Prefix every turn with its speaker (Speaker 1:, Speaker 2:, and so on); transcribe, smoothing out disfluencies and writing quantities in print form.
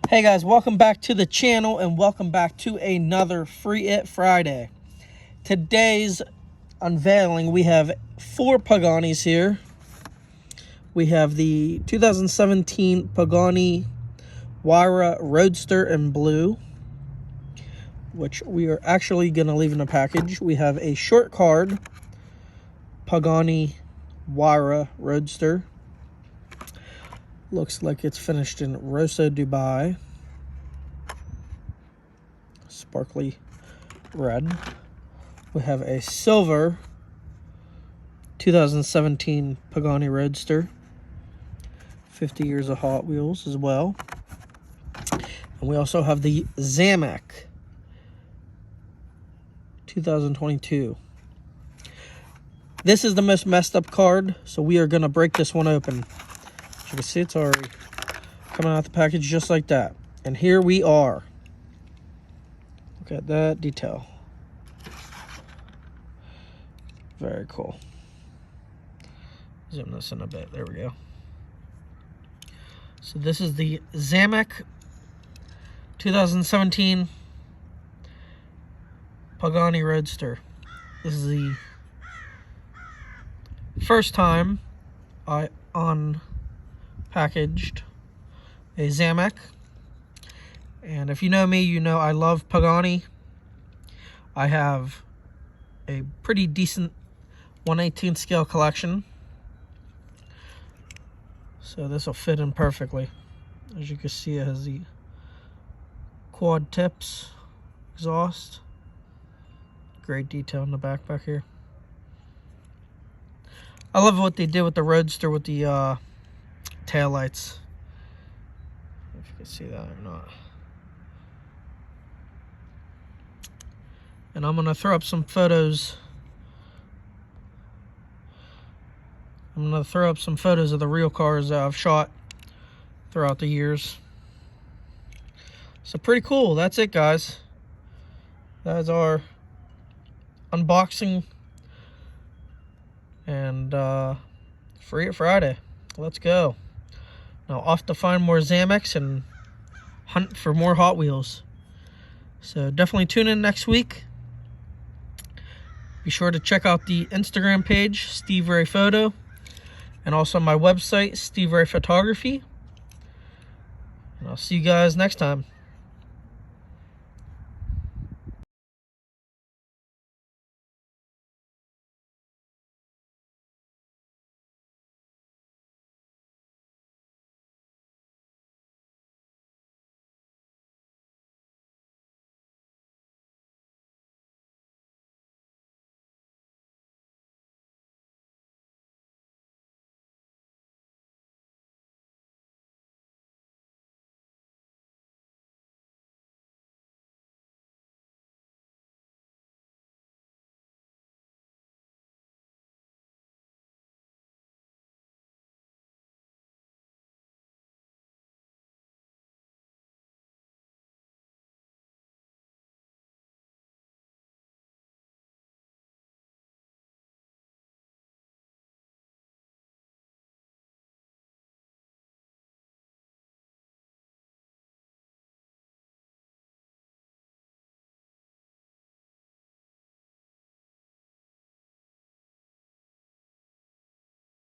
Speaker 1: Hey guys, welcome back to the channel and welcome back to another Free It Friday. Today's unveiling, we have 4 Paganis here. We have the 2017 Pagani Huayra Roadster in blue, which we are actually going to leave in a package. We have a short card Pagani Huayra Roadster. Looks like it's finished in Rosso Dubai. Sparkly red. We have a silver 2017 Pagani Roadster. 50 years of Hot Wheels as well. And we also have the Zamac 2022. This is the most messed up card, so we are going to break this one open. You can see it's already coming out the package just like that. And here we are. Look at that detail. Very cool. Zoom this in a bit. There we go. So this is the Zamac 2017 Pagani Roadster. This is the first time I packaged a Zamac, and if you know me, you know I love Pagani. I have a pretty decent 1/18 scale collection, so this will fit in perfectly. As you can see, it has the quad tips, exhaust, great detail in the back here. I love what they did with the Roadster with the tail lights. If you can see that or not. And I'm gonna throw up some photos. I'm gonna throw up some photos of the real cars that I've shot throughout the years. So pretty cool. That's it, guys. That is our unboxing and Free It Friday. Let's go. Now off to find more Zamacs and hunt for more Hot Wheels. So definitely tune in next week. Be sure to check out the Instagram page, Steve Ray Photo, and also my website, Steve Ray Photography. And I'll see you guys next time.